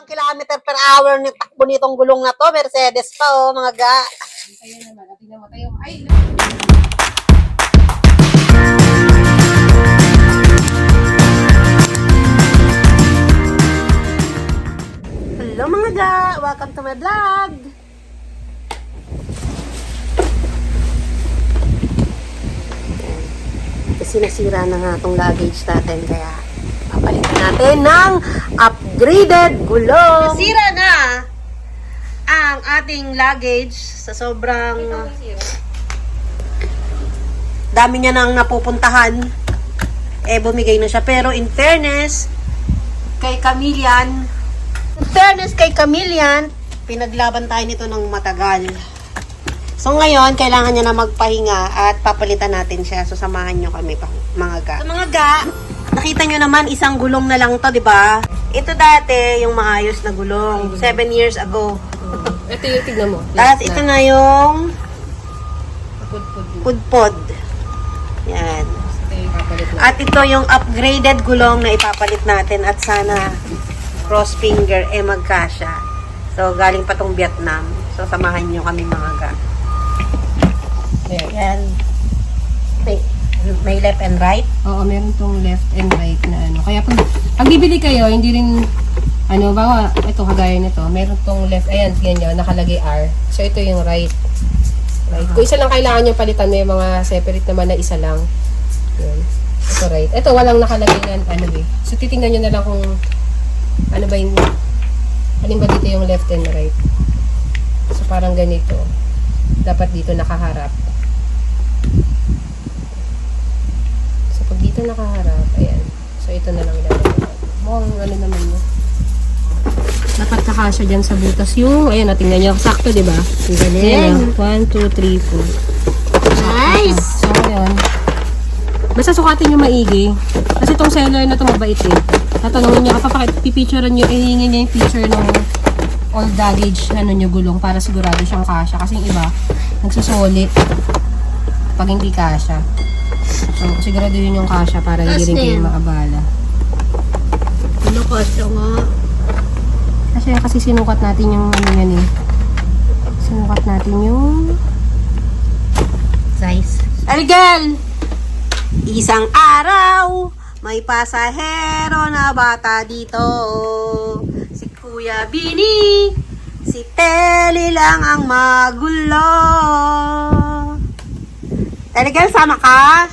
Ilang kilometer per hour ni takbo nitong gulong na to. Mercedes pa, oh, mga ga. Sa'yo naman. At tingnan mo tayo. Ay! Hello mga ga! Welcome to my vlog! Kasi nasira na nga itong luggage natin, kaya papalitan natin ng upgraded gulong. Nasira na ang ating luggage sa sobrang dami niya nang napupuntahan. Bumigay na siya. Pero in fairness, kay Camillian, pinaglaban tayo nito ng matagal. So ngayon, kailangan niya na magpahinga at papalitan natin siya. So samahan niyo kami pa, mga ga. So mga ga, nakita niyo naman isang gulong na lang to, di ba? Ito dati yung maayos na gulong, 7 years ago. Ito yung tignan mo. Tapos ito na yung pudpod. Yan. Ito yung kapalit na. At ito yung upgraded gulong na ipapalit natin at sana cross finger magkasya. So galing pa tong Vietnam. So samahan niyo kami mga ga. Yan. May left and right. Oo, meron tong left and right na ano. Kaya pag bibili kayo, hindi rin, bawa, ito kagaya nito, meron tong left, ayan, ganyan, nakalagay R. So, ito yung right. Right. Kung isa lang kailangan nyo palitan, may mga separate naman na isa lang. Yun. Ito right. Ito, walang nakalagay na, So, titingnan nyo na lang kung, alin ba dito yung left and right. So, parang ganito. Dapat dito nakaharap. Pag dito nakaharap, ayan. So, ito na lang lalagyan. Mukhang naman yun. Dapat nakasya dyan sa butas yung, ayan, tingnan nyo. Sakto, di ba? Galing. 1, 2, 3, 4. Nice! So, ayan. Basta sukatin nyo maigi. Kasi itong seller na ito mabait eh. Tatanungin nyo, kapag pipicturean nyo, ihingin nyo yung picture ng all luggage, nyo gulong para sigurado siyang kasya. Kasi yung iba, nagsusulit pag hindi kasya. So, siguraduhin yung kasya para hindi rin kayo maabala. Ano kasya nga? Kasi sinukat natin yung yan eh. Sinukat natin yung Size. Arigal! Isang araw, may pasahero na bata dito. Si Kuya Bini, si Telly lang ang magulo. Arigal, sama ka?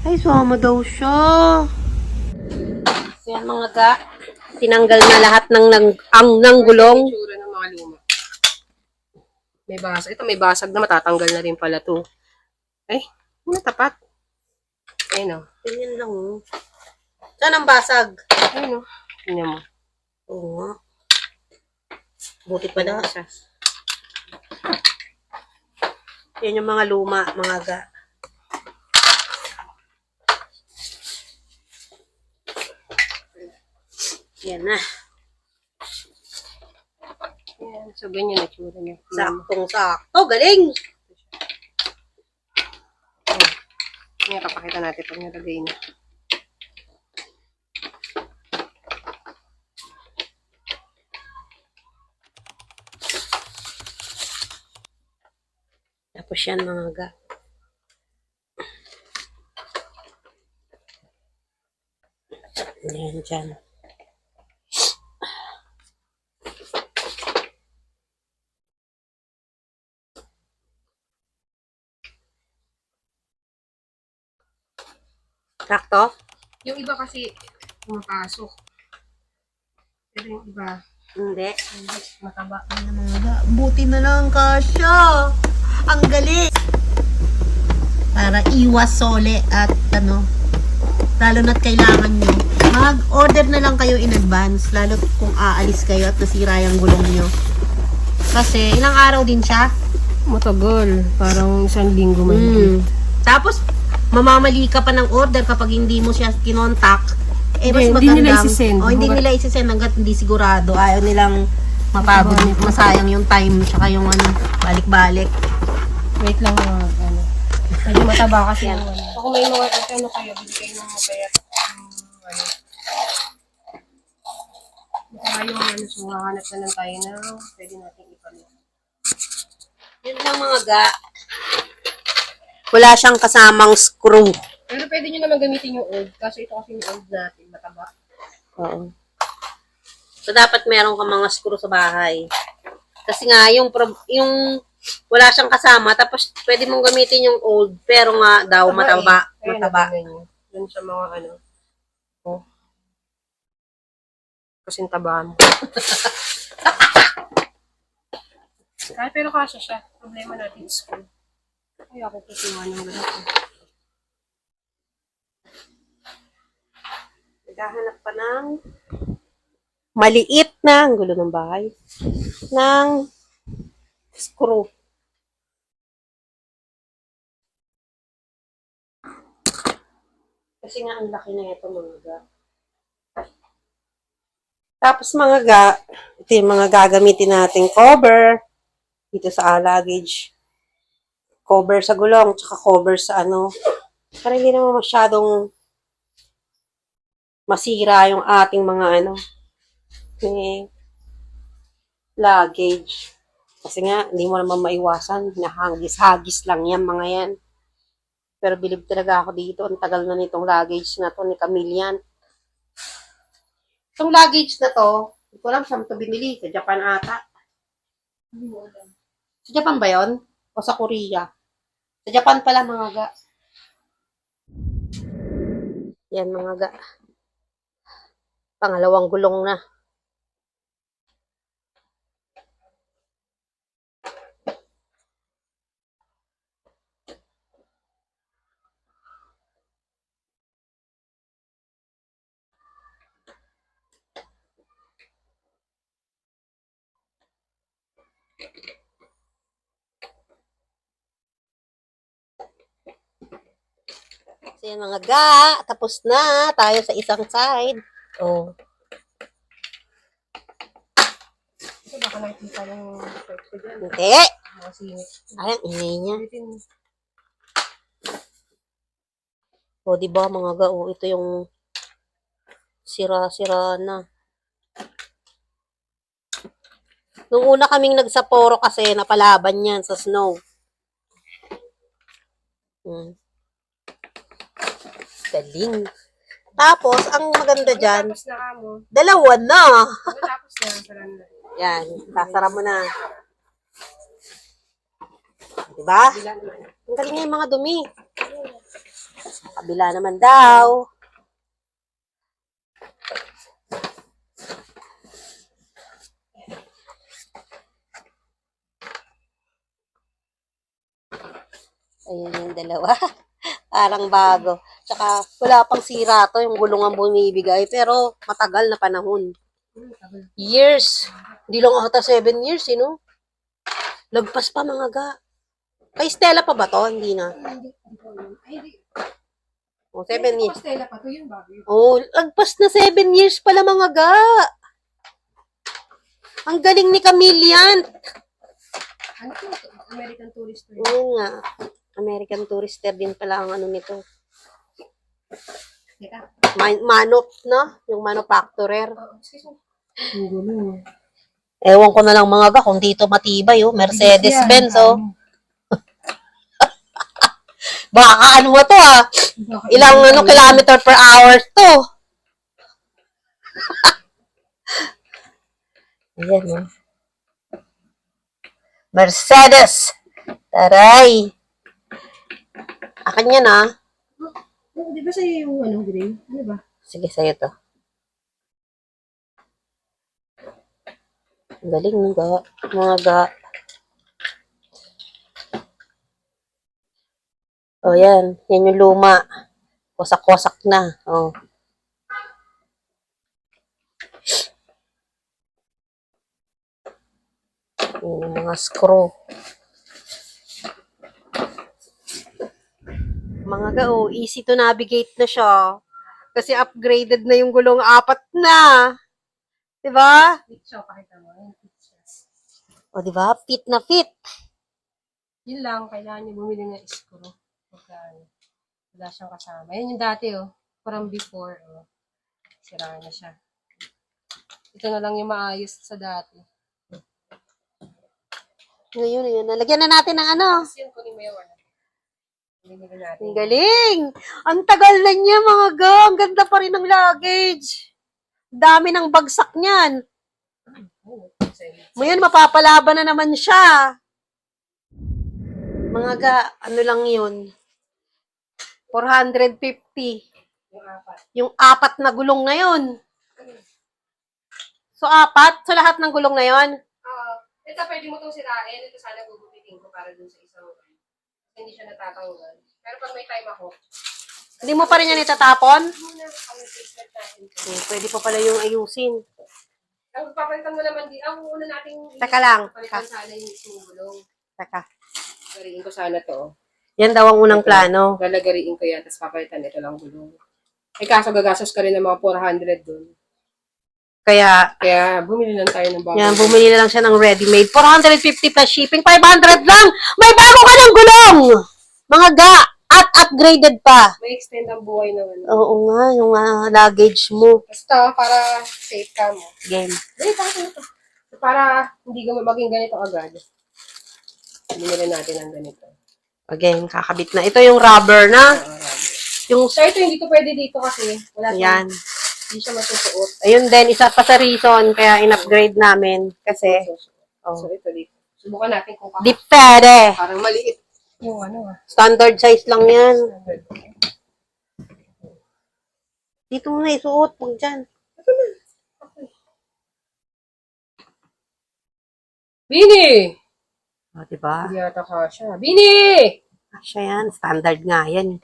Ay, sama daw siya. Yan mga ga, tinanggal na lahat ng gulong. itsura ng mga luma. May basag. Ito may basag na matatanggal na rin pala to. Ay, tapat. Ayun o. Ganyan lang oh. Saan ang basag? Ayun o. Tingnan mo. Oo nga. Buti pala. Yan yung mga luma, mga ga. Yan na. Ayan. So, ganyan na itsura niya. Saktong-sakto. Galing! Ngayon, kapakita natin pag nalagay na. Tapos yan mga ga. Yan dyan. Sakto? Yung iba kasi pumapasok. Pero yung iba, Hindi. mataba. Buti na lang kasya. Ang galing. Para iwas sole at lalo na't kailangan nyo. Mag-order na lang kayo in advance. Lalo kung aalis kayo at nasira yung gulong nyo. Kasi ilang araw din siya. Matagal. Parang 1 linggo man. Tapos, mamamali ka pa ng order kapag hindi mo siya kinontak. Mas Hindi nila magandang, isisend. hindi nila isisend hanggat hindi sigurado. Ayaw nilang masayang yung time tsaka yung balik-balik. Wait lang mga medyo mataba kasi yung So, kung may mga kayo, bili kayo ng mapayat. Tayo ano, so hahanap na lang tayo na pwede natin ipalit. Yun lang mga ga. Wala siyang kasamang screw. Pero pwede nyo naman gamitin yung old. Kaso ito kasi yung old natin, mataba. Oo. So, dapat meron ka mga screw sa bahay. Kasi nga, yung wala siyang kasama, tapos pwede mong gamitin yung old, pero nga daw mataba. Eh. Mataba. Dun sa mga ano. Oh. Kasing taba mo. Kahit pero kasya siya. Problema natin is school. Ay, ako po sinuha ng ganito. Naghahanap pa ng maliit na, ang gulo ng bahay, ng screw. Kasi nga, ang laki na ito mga ga. Tapos mga ga, ito yung mga gagamitin nating cover dito sa luggage. Cover sa gulong, tsaka cover sa ano. Para hindi naman masyadong masira yung ating mga ano, luggage. Kasi nga, hindi mo naman maiwasan. Hinahagis-hagis lang yan, mga yan. Pero bilib talaga ako dito. Ang tagal na nitong luggage na to ni Camille. Itong luggage na to, hindi ko alam saan ito binili. Sa Japan ata. Sa Japan ba yun? O sa Korea? Sa Japan pala mga ga. Yan mga ga. Pangalawang gulong na. So yan mga ga, tapos na tayo sa isang side. Oh. So, baka nakikita yung shirt ko dyan. Hindi. Mga singit. Ay, ang ingay niya. O, di ba mga ga, oh, ito yung sira-sira na. Nung una kaming nagsaporo kasi napalaban yan sa snow. Galing. Tapos, ang maganda dyan, Tapos na kamo. dalawa na. Tapos na. Sarang na. Yan, sasara mo na. Diba? Bila naman. Ang galing nga yung mga dumi. Kabila naman daw. Ayun yung dalawa. Parang bago. Tsaka wala pang sira to, yung gulong ang bumibigay. Pero matagal na panahon. Years. Hindi lang ata 7 years, no? Lagpas pa mga ga. Kay Stella pa ba to? Hindi na. O, 7 years. Pastela pa to yung bago. Oh, lagpas na 7 years pala mga ga. Ang galing ni Camille. Ano to? American Tourister. Oo nga. American Tourister din pala ang ano nito. Teka. Manok, no? Yung manufacturer. Excuse me. Ang gulo. Ewan ko na lang mga ga kung dito matibay, oh. Mercedes-Benz, oh. Baka ano mo to, ah. Ilang kilometer per hour to. Ayan, oh. Mercedes. Taray. Akin yan, ah. Di ba sa'yo yung ano, gray? Ano ba? Sige, sa'yo to. Ang galing, ga. Mga ga. O, yan. Yan yung luma. Wasak-wasak na. O. Yung mga screw. Mga ga, oh, easy to navigate na siya. Kasi upgraded na yung gulong 4 na. Diba? Fit siya, pakita mo. Ayan, fit siya. O, diba? Fit na fit. Yun lang, kailangan nyo bumili ng screw. Pagka, wala siyang kasama. Ayan yung dati, oh. Parang before, oh. Sira na siya. Ito na lang yung maayos sa dati. Ngayon, yun. Nalagyan na natin ng ano. Tapos yun, kunin mo yung ano. Binili natin. Ang galing! Ang tagal na niya, mga ga. Ang ganda pa rin ng luggage. Dami ng bagsak niyan. Oh, Ngayon, mapapalaban na naman siya. Mga ga, ano lang yun? 450. yung apat. Yung 4 na gulong na yun. So, 4? So, lahat ng gulong na yun? Ito, pwede mo itong sirain. Ito sana gugupitin ko para dun sa isang hindi siya natatanggal. Pero pag may time ako, Hindi mo pa rin yan itatapon? muna ang replacement natin. Pwede pa pala yung ayusin. Ang papalitan mo naman ang una nating Teka lang. papalitan sana yung isang gulong. Teka. Gariin ko sana to. Yan daw ang unang plano. Lalagariin ko yan, tapos papalitan ito lang gulong. Eh kaso gagastos ka rin ng mga 400 dun. Kaya, Kaya bumili lang tayo ng bago. yan, bumili na lang siya ng ready-made. 450 plus shipping, 500 lang! May bago ka ng gulong! Mga ga, at upgraded pa. May extend ang buhay ng ano. Oo nga, yung luggage mo. Basta para safe ka mo. Game. Dali, tayo na to. Para hindi ka maging ganito agad. Binili natin ang ganito. Again, kakabit na. Ito yung rubber na. Yung, So ito hindi ko pwede dito kasi wala yan. hindi siya masusuot. Ayun din, isa pa sa reason kaya in-upgrade namin. Kasi, So ito dito. Subukan natin kung di pwede. parang maliit. Yung ano Standard size lang yan. Dito mo na isuot, huwag dyan. Bini! Diba? Hindi yata kasha. Bini! Siya yan, standard nga yan.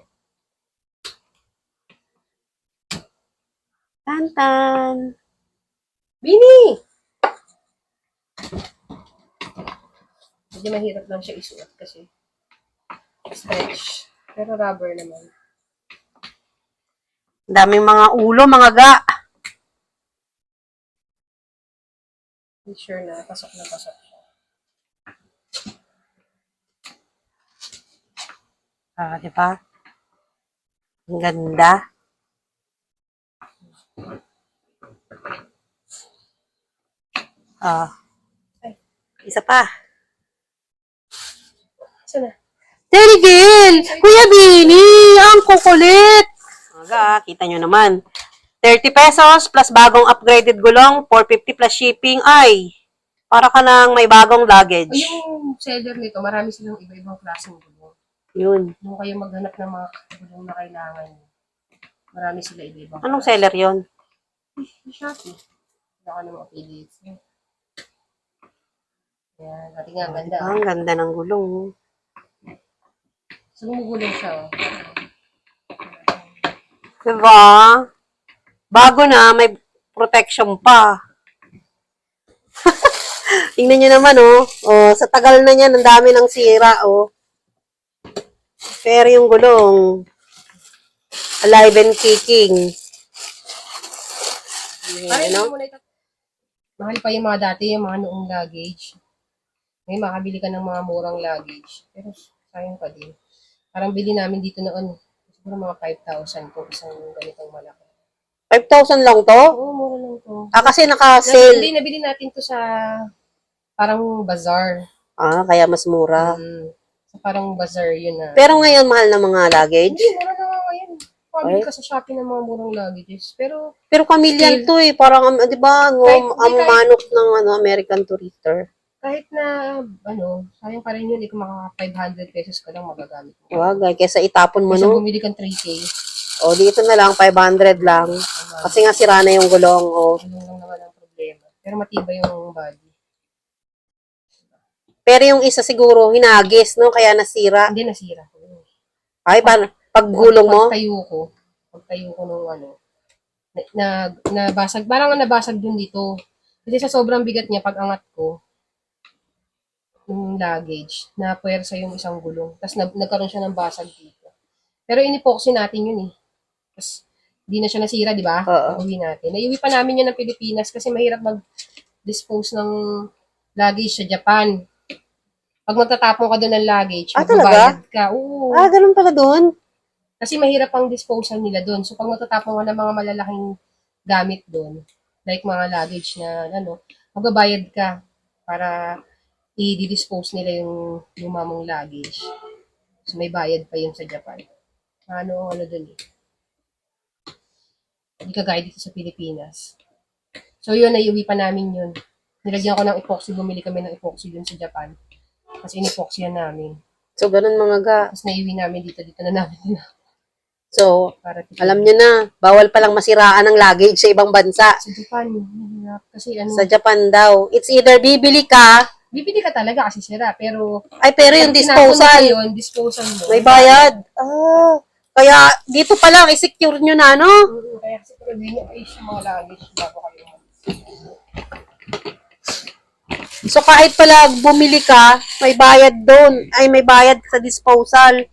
Tantan. Bini! Medyo mahirap lang siya isuot kasi stretch. Pero rubber naman. Daming mga ulo, mga ga. Be sure na pasok siya. Diba? Ang ganda. Isa pa. Saan na? Terigil! Kuya Bini! Ang kukulit! Mga kita nyo naman. 30 pesos plus bagong upgraded gulong, 450 plus shipping. Ay, para ka nang may bagong O luggage. yung seller nito, marami silang iba-ibang klaseng gulong. Yun. Kung kayo maghanap ng mga gulong na kailangan nyo, marami sila iba-ibang. Anong seller yon? Shopee. Baka naman affiliates. Yan, pati nga, ang ganda. Ang ganda ng gulong. Sumugulong siya. Diba? Bago na, may protection pa. Tingnan nyo naman, oh. Oh, sa tagal na niyan, ang dami ng sira, oh. Pero yung gulong, alive and kicking. Parang Ano? mo na ito. Mahal pa yung mga dati, yung mga noong luggage. May makabili ka ng mga murang luggage. Pero sayang pa din. Parang bili namin dito noon. Siguro mga 5,000 kung isang ganitong malaki. 5,000 lang to? Oo, mura lang to. Kasi naka-sale. Nabili natin to sa parang bazaar. Kaya mas mura. Sa parang bazaar yun na. Pero ngayon, mahal na mga luggage. Hindi, mura na nga ngayon. Pabili ka sa Shopee ng mga murang luggages. Pero, Pero kamilyan to eh. Parang, di ba, ang manok ng American Tourister. kahit na, sayang pa rin yun. Kung maka 500 pesos ka lang magagamit mo. Wagay, kesa itapon mo, Kasi no? bumili kang 3K. O, dito na lang, 500 lang. Kasi nga sira na yung gulong, o. Ano lang naman ang problema. Pero matibay yung body. Pero yung isa siguro, hinagis, no? Kaya nasira. Hindi nasira. Ay, pag gulong mo? Pagtayo ko nung nabasag. Parang nabasag dun dito. Kasi sa sobrang bigat niya, pag angat ko, yung luggage, na puwersa yung isang gulong. Tapos nagkaroon siya ng basag dito. Pero inipoxy natin yun eh. Tapos, di na siya nasira, di ba? Oo. Uwi natin. Naiuwi pa namin yun ng Pilipinas kasi mahirap mag-dispose ng luggage sa Japan. Pag magtatapon ka doon ng luggage, talaga? magbabayad ka. Oo. Ganun pala dun. Kasi mahirap ang disposal nila doon. So, pag magtatapon ka ng mga malalaking gamit doon, like mga luggage na, ano, magbabayad ka para i-dispose nila yung luma mong luggage. So, may bayad pa yun sa Japan. Ano dun eh. Hindi kagaya dito sa Pilipinas. So, yun, naiuwi pa namin yun. Nilagyan ko ng epoxy, bumili kami ng epoxy dun sa Japan. Kasi in-epoxy namin. So, ganun mga ga. Tapos naiuwi namin dito na namin din. So, Para alam nyo na, bawal palang masiraan ng luggage sa ibang bansa. sa Japan, mahirap. Kasi ano, Sa Japan daw. It's either bibili ka, bibili ka talaga kasi sira. Pero, pero yung pag tinapon mo disposal, yun, disposal mo. may bayad. Kaya dito pa lang, i-secure nyo na, no? Kaya kasi pag hindi nyo ayos yung mga luggage bago kayo. So, kahit pala bumili ka, may bayad doon. Ay, may bayad sa disposal.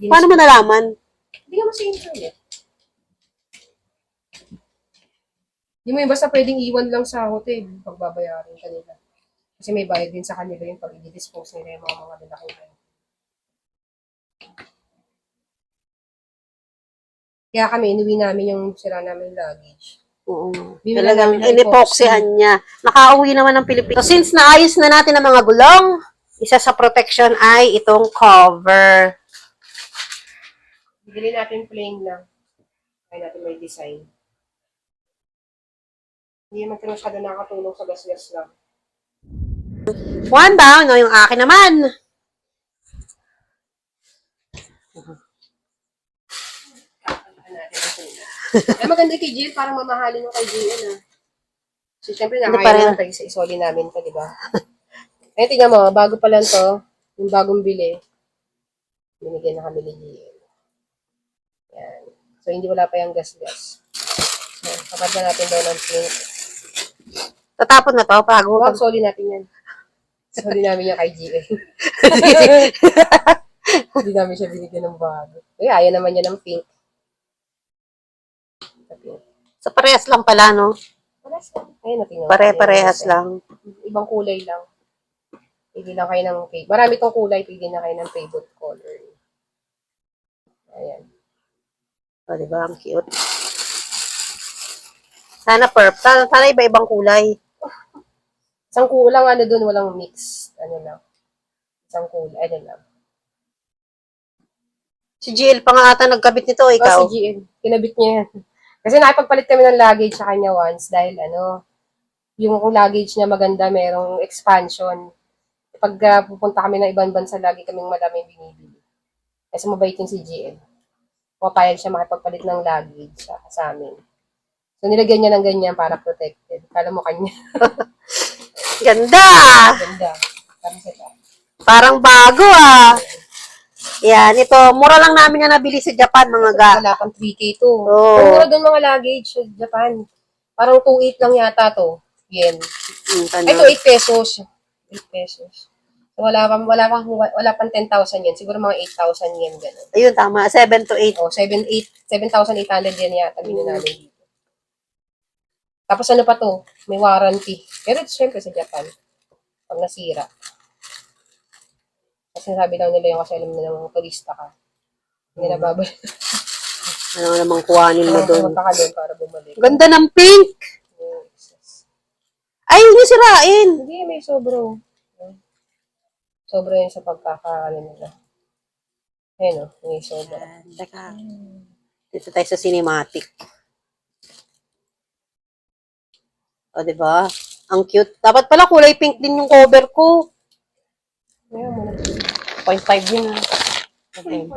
Paano mo nalaman? Hindi naman sa internet. Hindi mo yung basta pwedeng iwan lang sa hotel pagbabayarin kanila. Kasi may bayad din sa kanila yung pag i-dispose nila yung mga lalaki. Kaya kami, inuwi namin yung sira namin luggage. Oo. Bibili Talagang namin ng in-epoxyhan niya. Nakauwi naman ng Pilipinas. So, since naayos na natin ang mga gulong, isa sa protection ay itong cover. Bibili natin plain lang. Kaya natin may design. Hindi naman ito masyado nakakatulong sa gas-gas lang. One down, no, yung akin naman. Ay, maganda kay Jill, parang mamahalin yung kay Jill, So, syempre, Hindi pa nakaya rin. naman tayo sa isoli namin pa, di ba? Ngayon, tingnan mo, bago pa lang to, yung bagong bili, binigyan na kami ni Jill. Yan. So, hindi wala pa yung gas-gas. So, kapag na natin daw ng pink. Tatapon na to, bago. Huwag, soli natin yan. Soli namin yung kay Jill. Hindi namin siya binigyan ng bago. Kaya, ayaw naman niya ng pink. So, parehas lang pala, no? Ayun, natin Pare-parehas lang. Ibang kulay lang. Pili lang kayo ng favorite. Marami tong kulay, pili na kayo ng favorite color. Ayan. O, diba? Ang cute. Sana sana iba-ibang kulay. Isang kulang, ano dun, walang mix. Ano lang. Isang kulay, ano lang. Si GL pa nga ata nagkabit nito, ikaw. Si GN, kinabit niya yan. Kasi nakipagpalit kami ng luggage sa kanya once dahil yung luggage niya maganda, merong expansion. Pag pupunta kami ng ibang bansa, lagi kaming madaming binibili. Kasi mabait yung si GN. Pumapayag siya makipagpalit ng luggage sa amin. So, nilagyan niya ng ganyan para protected. Kala mo kanya. Ganda! Ganda. Parang sila. Parang bago, Yan, ito, mura lang namin yan nabili sa Japan, mga ga. Wala pang 3K to. Oo. Ang mura doon mga luggage sa Japan. Parang 2.8 lang yata to. Yen. Ito 8 pesos. 8 pesos. So, wala pang 10,000 yen. Siguro mga 8,000 yen ganun. Ayun, tama. 7 to 8. 7,800 yen yata binili namin dito. Tapos ano pa to? May warranty. Pero syempre sa Japan. Pag nasira. Kasi sabi lang nila yung kasi alam nila ng turista ka. Hindi na babalik. Ano namang kuhanin mo doon? Pumunta ka doon para bumalik. Ganda ng pink! Ay, huwag niyo sirain! Hindi, may sobro. Sobro yun sa pagkakaano nila. Ayun may sobro. Teka. Dito tayo sa cinematic. O, diba? Ang cute. Dapat pala kulay pink din yung cover ko. Ayun mo na. 0.5 yun, Okay.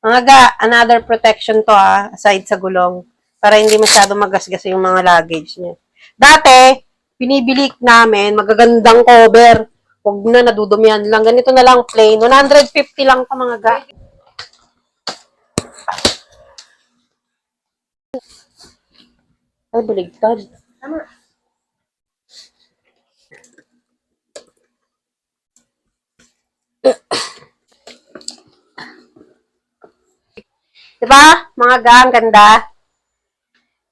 Mga ga, another protection to, aside sa gulong. Para hindi masyado magasgas yung mga luggage niya. Dati, pinibili namin, magagandang cover. Huwag na, nadudumihan lang. Ganito na lang, plain. 150 lang pa, mga ga. Ay, baligtad. Tama. Diba? Mga ga, ang ganda.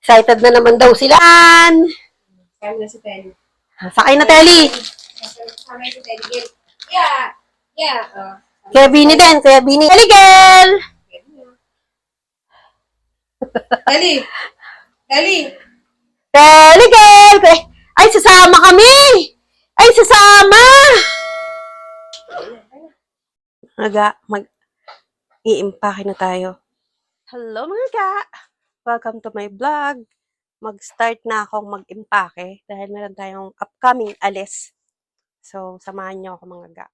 Excited na naman daw sila. Kaya na si Telly. Sakay na, Telly. Sakay si Telly. Yeah. Yeah. Kaya Bini din. Kaya Bini. Telly, girl! Telly. Telly. Really girl! Ay, sasama kami! Ay, sasama! Mag-i-impake na tayo. Hello mga ga! Welcome to my vlog. Mag-start na akong mag-impake dahil meron tayong upcoming alis. So, samahan niyo ako mga ga.